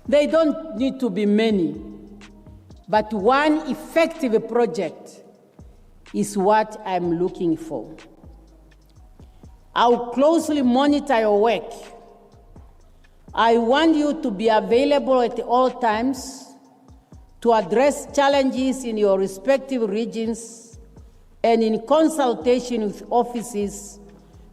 They don't need to be many, but one effective project is what I'm looking for. I'll closely monitor your work. I want you to be available at all times to address challenges in your respective regions and in consultation with offices,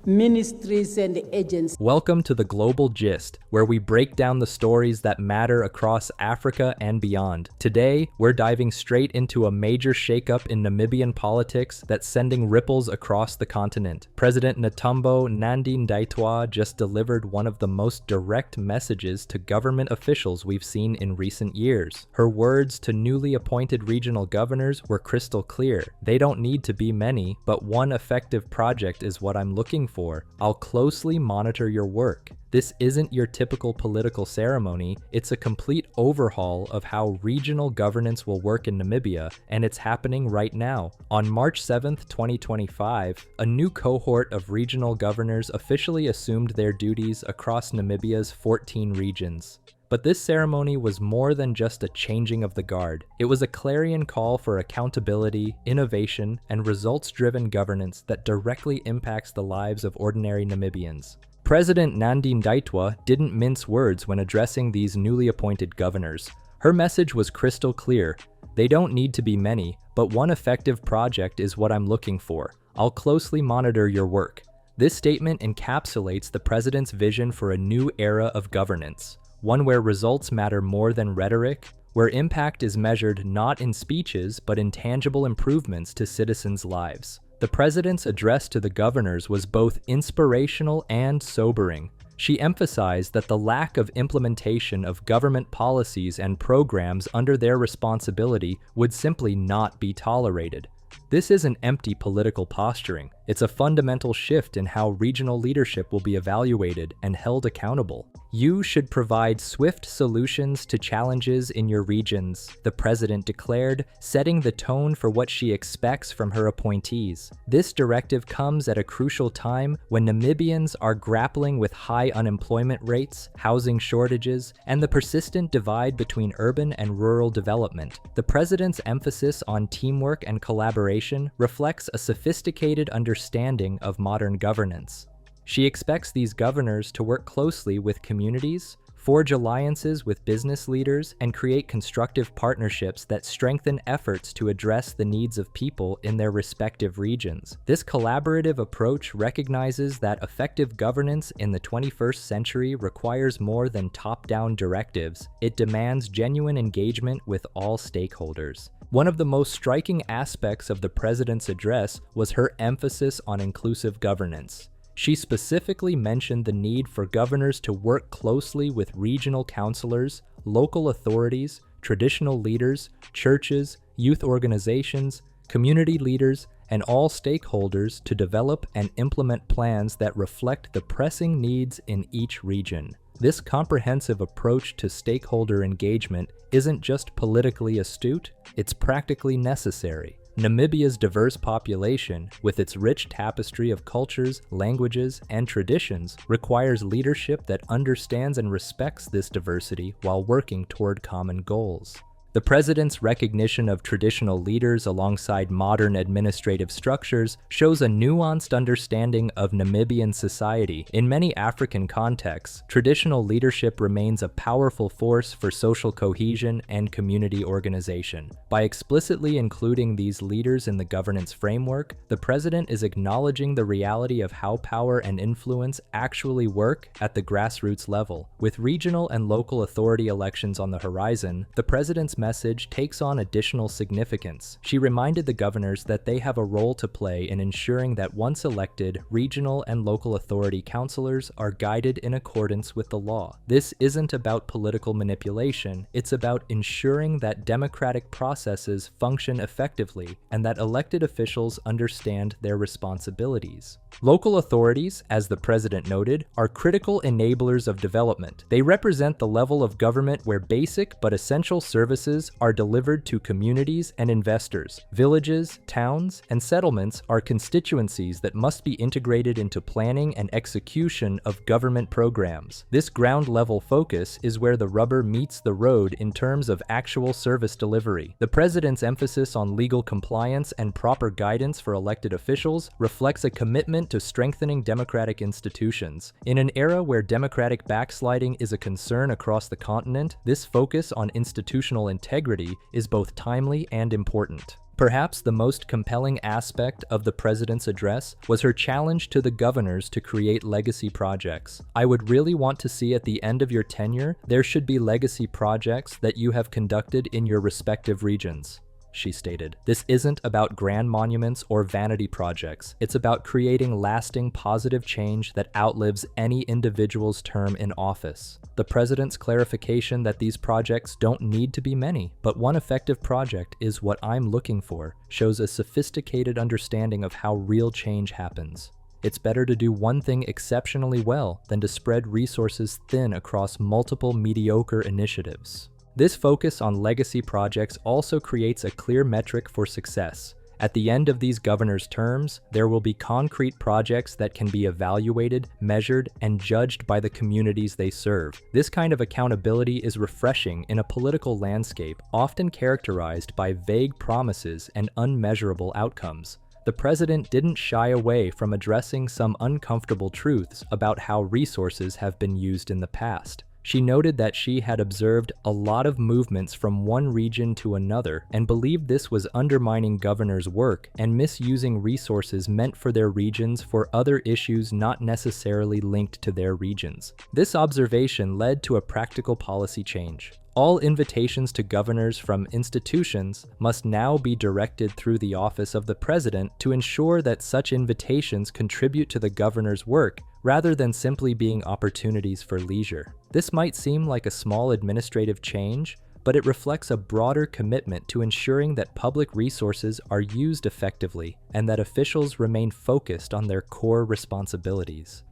ministries, and agencies. Welcome to the Global Gist, where we break down the stories that matter across Africa and beyond. Today, we're diving straight into a major shakeup in Namibian politics that's sending ripples across the continent. President Netumbo Nandi-Ndaitwah just delivered one of the most direct messages to government officials we've seen in recent years. Her words to newly appointed regional governors were crystal clear. They don't need to be many, but one effective project is what I'm looking for. I'll closely monitor your work. This isn't your typical political ceremony, it's a complete overhaul of how regional governance will work in Namibia, and it's happening right now. On March 7th, 2025, a new cohort of regional governors officially assumed their duties across Namibia's 14 regions. But this ceremony was more than just a changing of the guard. It was a clarion call for accountability, innovation, and results-driven governance that directly impacts the lives of ordinary Namibians. President Nandi-Ndaitwah didn't mince words when addressing these newly appointed governors. Her message was crystal clear. They don't need to be many, but one effective project is what I'm looking for. I'll closely monitor your work. This statement encapsulates the president's vision for a new era of governance. One where results matter more than rhetoric, where impact is measured not in speeches but in tangible improvements to citizens' lives. The president's address to the governors was both inspirational and sobering. She emphasized that the lack of implementation of government policies and programs under their responsibility would simply not be tolerated. This isn't empty political posturing. It's a fundamental shift in how regional leadership will be evaluated and held accountable. You should provide swift solutions to challenges in your regions, the president declared, setting the tone for what she expects from her appointees. This directive comes at a crucial time when Namibians are grappling with high unemployment rates, housing shortages, and the persistent divide between urban and rural development. The president's emphasis on teamwork and collaboration reflects a sophisticated understanding of modern governance. She expects these governors to work closely with communities, forge alliances with business leaders, and create constructive partnerships that strengthen efforts to address the needs of people in their respective regions. This collaborative approach recognizes that effective governance in the 21st century requires more than top-down directives. It demands genuine engagement with all stakeholders. One of the most striking aspects of the president's address was her emphasis on inclusive governance. She specifically mentioned the need for governors to work closely with regional councillors, local authorities, traditional leaders, churches, youth organizations, community leaders, and all stakeholders to develop and implement plans that reflect the pressing needs in each region. This comprehensive approach to stakeholder engagement isn't just politically astute, it's practically necessary. Namibia's diverse population, with its rich tapestry of cultures, languages, and traditions, requires leadership that understands and respects this diversity while working toward common goals. The president's recognition of traditional leaders alongside modern administrative structures shows a nuanced understanding of Namibian society. In many African contexts, traditional leadership remains a powerful force for social cohesion and community organization. By explicitly including these leaders in the governance framework, the president is acknowledging the reality of how power and influence actually work at the grassroots level. With regional and local authority elections on the horizon, the president's message takes on additional significance. She reminded the governors that they have a role to play in ensuring that once elected, regional and local authority councillors are guided in accordance with the law. This isn't about political manipulation, it's about ensuring that democratic processes function effectively and that elected officials understand their responsibilities. Local authorities, as the president noted, are critical enablers of development. They represent the level of government where basic but essential services resources are delivered to communities and investors. Villages, towns, and settlements are constituencies that must be integrated into planning and execution of government programs. This ground-level focus is where the rubber meets the road in terms of actual service delivery. The president's emphasis on legal compliance and proper guidance for elected officials reflects a commitment to strengthening democratic institutions. In an era where democratic backsliding is a concern across the continent, this focus on institutional integrity is both timely and important. Perhaps the most compelling aspect of the president's address was her challenge to the governors to create legacy projects. "I would really want to see at the end of your tenure, there should be legacy projects that you have conducted in your respective regions," she stated. "This isn't about grand monuments or vanity projects. It's about creating lasting positive change that outlives any individual's term in office." The president's clarification that these projects don't need to be many, but one effective project is what I'm looking for, shows a sophisticated understanding of how real change happens. It's better to do one thing exceptionally well than to spread resources thin across multiple mediocre initiatives. This focus on legacy projects also creates a clear metric for success. At the end of these governors' terms, there will be concrete projects that can be evaluated, measured, and judged by the communities they serve. This kind of accountability is refreshing in a political landscape often characterized by vague promises and unmeasurable outcomes. The president didn't shy away from addressing some uncomfortable truths about how resources have been used in the past. She noted that she had observed a lot of movements from one region to another and believed this was undermining governors' work and misusing resources meant for their regions for other issues not necessarily linked to their regions. This observation led to a practical policy change. All invitations to governors from institutions must now be directed through the office of the president to ensure that such invitations contribute to the governor's work rather than simply being opportunities for leisure. This might seem like a small administrative change, but it reflects a broader commitment to ensuring that public resources are used effectively and that officials remain focused on their core responsibilities.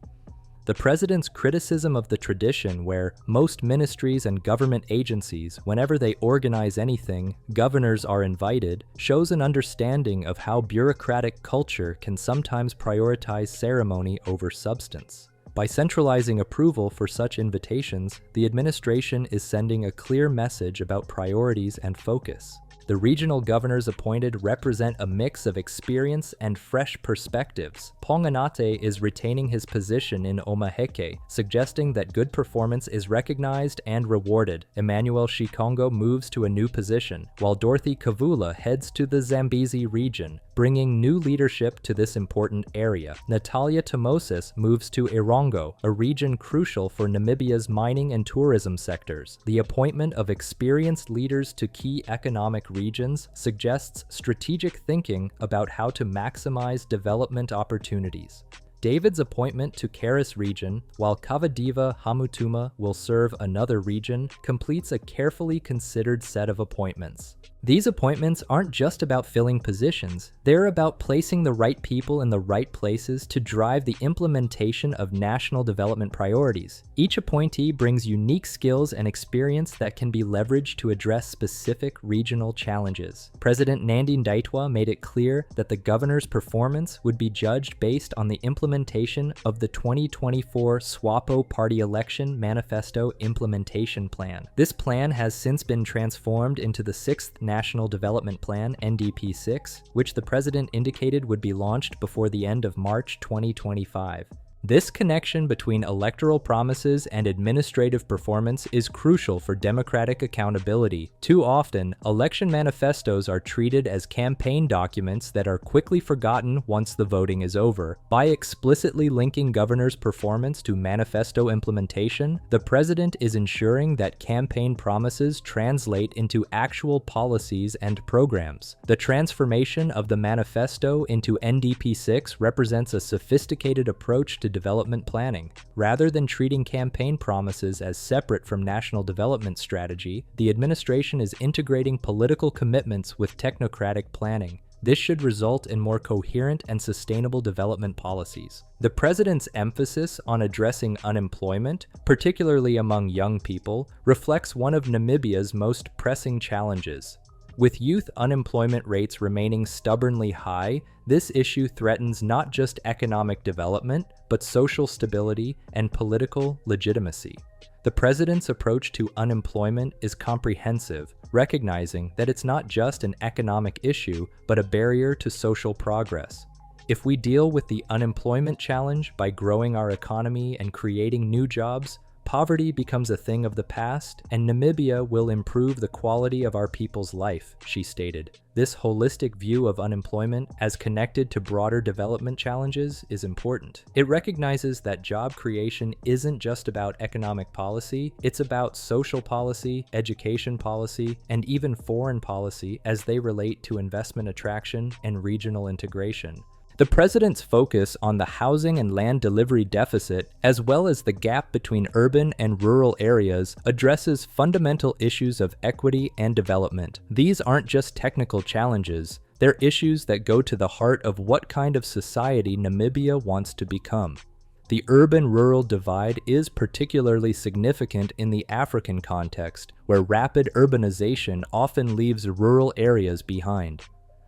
The president's criticism of the tradition where most ministries and government agencies, whenever they organize anything, governors are invited, shows an understanding of how bureaucratic culture can sometimes prioritize ceremony over substance. By centralizing approval for such invitations, the administration is sending a clear message about priorities and focus. The regional governors appointed represent a mix of experience and fresh perspectives. Ponganate is retaining his position in Omaheke, suggesting that good performance is recognized and rewarded. Emmanuel Shikongo moves to a new position, while Dorothy Kavula heads to the Zambezi region, bringing new leadership to this important area. Natalia Tomoses moves to Erongo, a region crucial for Namibia's mining and tourism sectors. The appointment of experienced leaders to key economic regions suggests strategic thinking about how to maximize development opportunities. David's appointment to Karis region, while Kavadiva Hamutuma will serve another region, completes a carefully considered set of appointments. These appointments aren't just about filling positions, they're about placing the right people in the right places to drive the implementation of national development priorities. Each appointee brings unique skills and experience that can be leveraged to address specific regional challenges. President Nandi-Ndaitwah made it clear that the governor's performance would be judged based on the implementation of the 2024 SWAPO Party Election Manifesto Implementation Plan. This plan has since been transformed into the 6th National Development Plan, NDP6, which the president indicated would be launched before the end of March 2025. This connection between electoral promises and administrative performance is crucial for democratic accountability. Too often, election manifestos are treated as campaign documents that are quickly forgotten once the voting is over. By explicitly linking governors' performance to manifesto implementation, the president is ensuring that campaign promises translate into actual policies and programs. The transformation of the manifesto into NDP6 represents a sophisticated approach to development planning. Rather than treating campaign promises as separate from national development strategy, the administration is integrating political commitments with technocratic planning. This should result in more coherent and sustainable development policies. The president's emphasis on addressing unemployment, particularly among young people, reflects one of Namibia's most pressing challenges. With youth unemployment rates remaining stubbornly high, this issue threatens not just economic development, but social stability and political legitimacy. The president's approach to unemployment is comprehensive, recognizing that it's not just an economic issue, but a barrier to social progress. If we deal with the unemployment challenge by growing our economy and creating new jobs, poverty becomes a thing of the past, and Namibia will improve the quality of our people's life, she stated. This holistic view of unemployment as connected to broader development challenges is important. It recognizes that job creation isn't just about economic policy, it's about social policy, education policy, and even foreign policy as they relate to investment attraction and regional integration. The president's focus on the housing and land delivery deficit, as well as the gap between urban and rural areas, addresses fundamental issues of equity and development. These aren't just technical challenges, they're issues that go to the heart of what kind of society Namibia wants to become. The urban-rural divide is particularly significant in the African context, where rapid urbanization often leaves rural areas behind.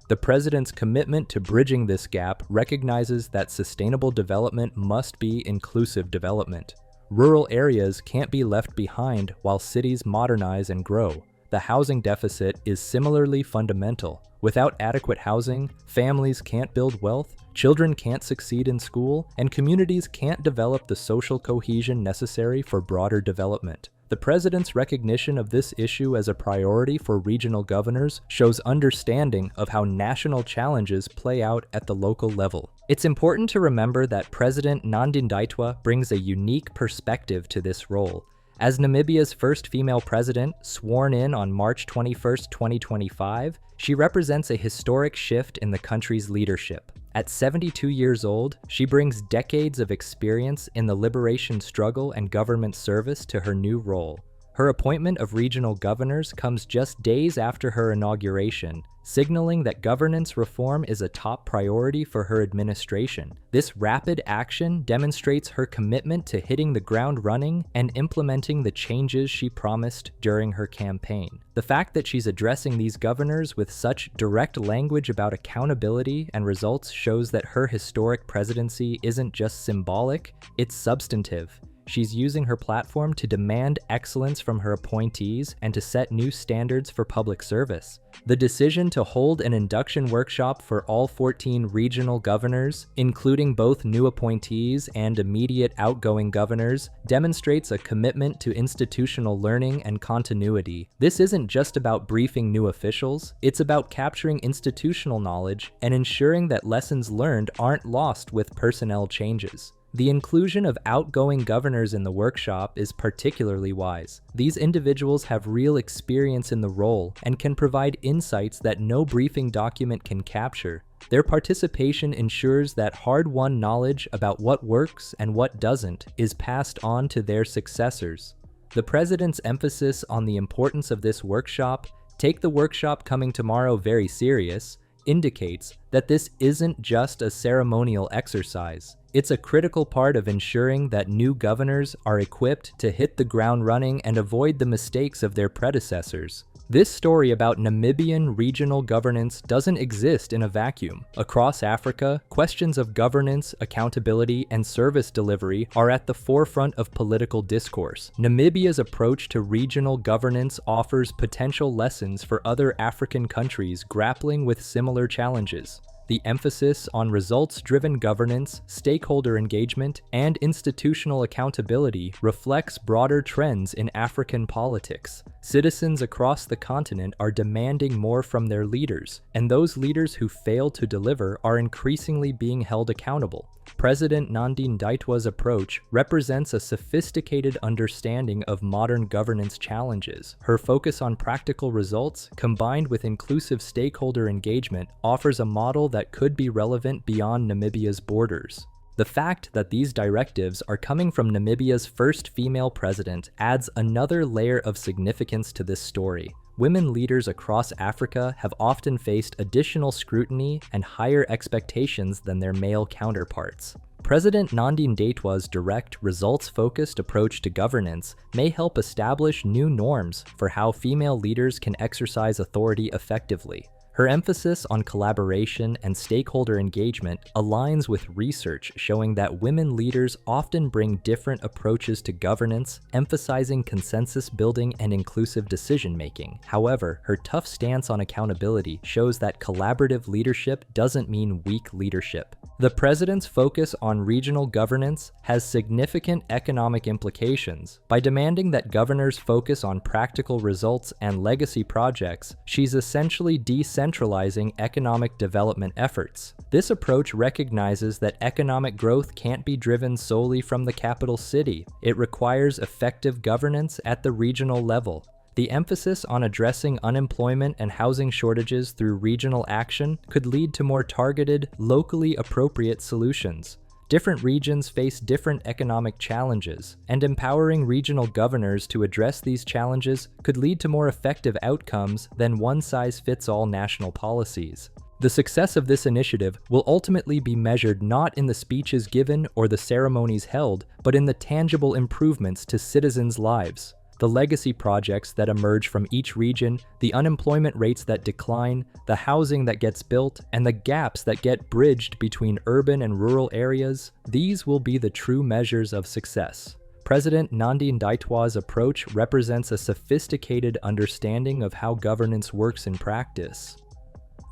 The president's commitment to bridging this gap recognizes that sustainable development must be inclusive development. Rural areas can't be left behind while cities modernize and grow. The housing deficit is similarly fundamental. Without adequate housing, families can't build wealth, children can't succeed in school, and communities can't develop the social cohesion necessary for broader development. The president's recognition of this issue as a priority for regional governors shows understanding of how national challenges play out at the local level. It's important to remember that President Nandi-Ndaitwah brings a unique perspective to this role. As Namibia's first female president, sworn in on March 21, 2025, she represents a historic shift in the country's leadership. At 72 years old, she brings decades of experience in the liberation struggle and government service to her new role. Her appointment of regional governors comes just days after her inauguration, signaling that governance reform is a top priority for her administration. This rapid action demonstrates her commitment to hitting the ground running and implementing the changes she promised during her campaign. The fact that she's addressing these governors with such direct language about accountability and results shows that her historic presidency isn't just symbolic, it's substantive. She's using her platform to demand excellence from her appointees and to set new standards for public service. The decision to hold an induction workshop for all 14 regional governors, including both new appointees and immediate outgoing governors, demonstrates a commitment to institutional learning and continuity. This isn't just about briefing new officials, it's about capturing institutional knowledge and ensuring that lessons learned aren't lost with personnel changes. The inclusion of outgoing governors in the workshop is particularly wise. These individuals have real experience in the role and can provide insights that no briefing document can capture. Their participation ensures that hard-won knowledge about what works and what doesn't is passed on to their successors. The president's emphasis on the importance of this workshop, "Take the workshop coming tomorrow very serious," indicates that this isn't just a ceremonial exercise. It's a critical part of ensuring that new governors are equipped to hit the ground running and avoid the mistakes of their predecessors. This story about Namibian regional governance doesn't exist in a vacuum. Across Africa, questions of governance, accountability, and service delivery are at the forefront of political discourse. Namibia's approach to regional governance offers potential lessons for other African countries grappling with similar challenges. The emphasis on results-driven governance, stakeholder engagement, and institutional accountability reflects broader trends in African politics. Citizens across the continent are demanding more from their leaders, and those leaders who fail to deliver are increasingly being held accountable. President Nandi-Ndaitwah's approach represents a sophisticated understanding of modern governance challenges. Her focus on practical results, combined with inclusive stakeholder engagement, offers a model that could be relevant beyond Namibia's borders. The fact that these directives are coming from Namibia's first female president adds another layer of significance to this story. women leaders across Africa have often faced additional scrutiny and higher expectations than their male counterparts. President Nandi-Ndaitwah's direct, results-focused approach to governance may help establish new norms for how female leaders can exercise authority effectively. Her emphasis on collaboration and stakeholder engagement aligns with research showing that women leaders often bring different approaches to governance, emphasizing consensus building and inclusive decision-making. However, her tough stance on accountability shows that collaborative leadership doesn't mean weak leadership. The president's focus on regional governance has significant economic implications. By demanding that governors focus on practical results and legacy projects, she's essentially decentralizing economic development efforts. This approach recognizes that economic growth can't be driven solely from the capital city. It requires effective governance at the regional level. The emphasis on addressing unemployment and housing shortages through regional action could lead to more targeted, locally appropriate solutions. Different regions face different economic challenges, and empowering regional governors to address these challenges could lead to more effective outcomes than one-size-fits-all national policies. The success of this initiative will ultimately be measured not in the speeches given or the ceremonies held, but in the tangible improvements to citizens' lives. The legacy projects that emerge from each region, the unemployment rates that decline, the housing that gets built, and the gaps that get bridged between urban and rural areas, these will be the true measures of success. President Nandi-Ndaitwah's approach represents a sophisticated understanding of how governance works in practice.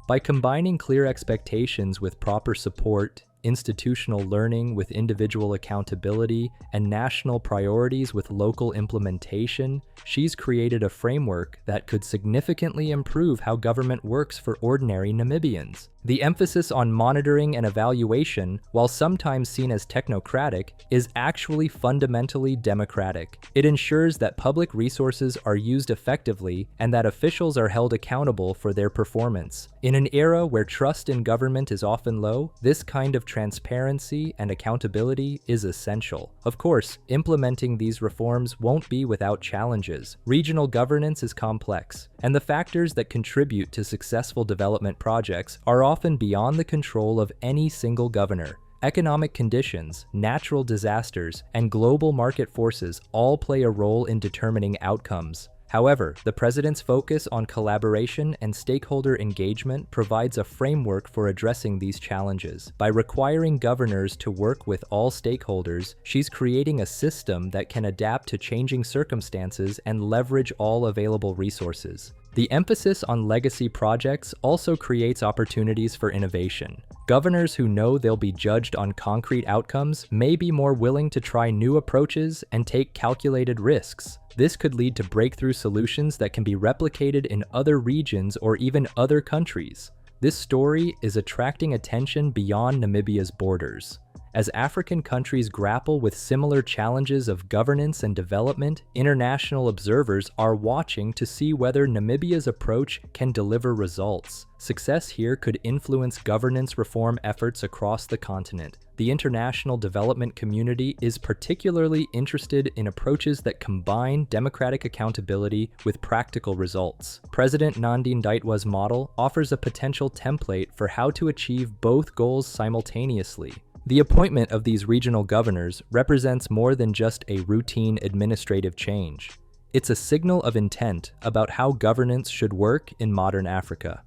By combining clear expectations with proper support, institutional learning with individual accountability, and national priorities with local implementation, she's created a framework that could significantly improve how government works for ordinary Namibians. The emphasis on monitoring and evaluation, while sometimes seen as technocratic, is actually fundamentally democratic. It ensures that public resources are used effectively and that officials are held accountable for their performance. In an era where trust in government is often low, this kind of transparency and accountability is essential. Of course, implementing these reforms won't be without challenges. Regional governance is complex, and the factors that contribute to successful development projects are often beyond the control of any single governor. Economic conditions, natural disasters, and global market forces all play a role in determining outcomes. However, the president's focus on collaboration and stakeholder engagement provides a framework for addressing these challenges. By requiring governors to work with all stakeholders, she's creating a system that can adapt to changing circumstances and leverage all available resources. The emphasis on legacy projects also creates opportunities for innovation. Governors who know they'll be judged on concrete outcomes may be more willing to try new approaches and take calculated risks. This could lead to breakthrough solutions that can be replicated in other regions or even other countries. This story is attracting attention beyond Namibia's borders. As African countries grapple with similar challenges of governance and development, international observers are watching to see whether Namibia's approach can deliver results. Success here could influence governance reform efforts across the continent. The international development community is particularly interested in approaches that combine democratic accountability with practical results. President Nandi-Ndaitwah's model offers a potential template for how to achieve both goals simultaneously. The appointment of these regional governors represents more than just a routine administrative change. It's a signal of intent about how governance should work in modern Africa.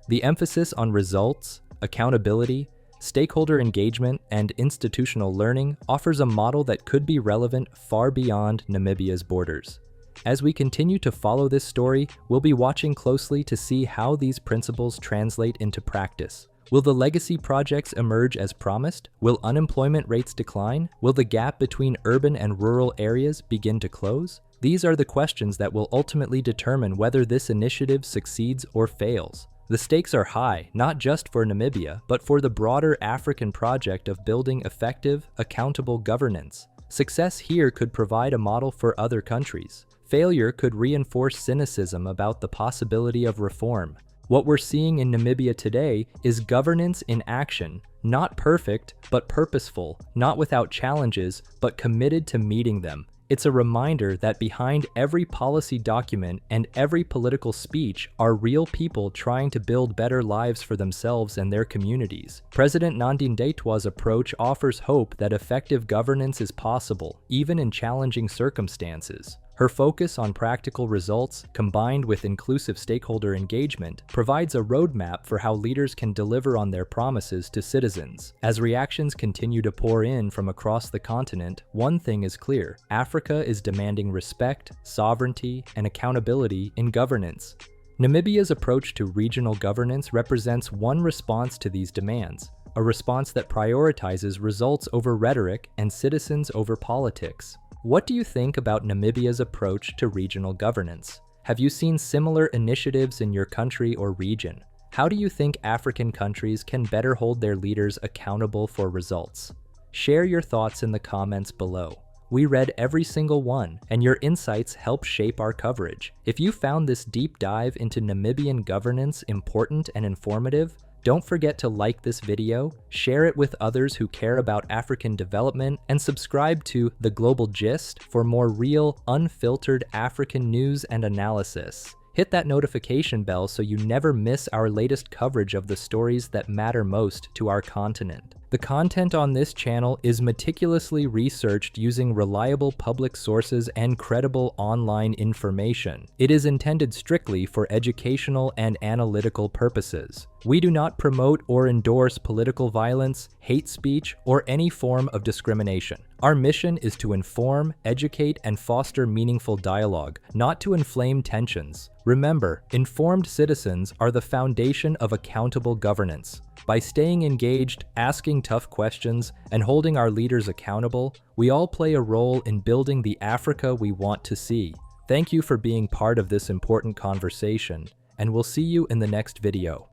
The emphasis on results, accountability, stakeholder engagement, and institutional learning offers a model that could be relevant far beyond Namibia's borders. As we continue to follow this story, we'll be watching closely to see how these principles translate into practice. Will the legacy projects emerge as promised? Will unemployment rates decline? Will the gap between urban and rural areas begin to close? These are the questions that will ultimately determine whether this initiative succeeds or fails. The stakes are high, not just for Namibia, but for the broader African project of building effective, accountable governance. Success here could provide a model for other countries. Failure could reinforce cynicism about the possibility of reform. What we're seeing in Namibia today is governance in action, not perfect, but purposeful, not without challenges, but committed to meeting them. It's a reminder that behind every policy document and every political speech are real people trying to build better lives for themselves and their communities. President Nandi-Ndaitwah's approach offers hope that effective governance is possible, even in challenging circumstances. Her focus on practical results, combined with inclusive stakeholder engagement, provides a roadmap for how leaders can deliver on their promises to citizens. As reactions continue to pour in from across the continent, one thing is clear: Africa is demanding respect, sovereignty, and accountability in governance. Namibia's approach to regional governance represents one response to these demands, a response that prioritizes results over rhetoric and citizens over politics. What do you think about Namibia's approach to regional governance? Have you seen similar initiatives in your country or region? How do you think African countries can better hold their leaders accountable for results? Share your thoughts in the comments below. We read every single one, and your insights help shape our coverage. If you found this deep dive into Namibian governance important and informative, don't forget to like this video, share it with others who care about African development, and subscribe to The Global Gist for more real, unfiltered African news and analysis. Hit that notification bell so you never miss our latest coverage of the stories that matter most to our continent. The content on this channel is meticulously researched using reliable public sources and credible online information. It is intended strictly for educational and analytical purposes. We do not promote or endorse political violence, hate speech, or any form of discrimination. Our mission is to inform, educate, and foster meaningful dialogue, not to inflame tensions. Remember, informed citizens are the foundation of accountable governance. By staying engaged, asking tough questions, and holding our leaders accountable, we all play a role in building the Africa we want to see. Thank you for being part of this important conversation, and we'll see you in the next video.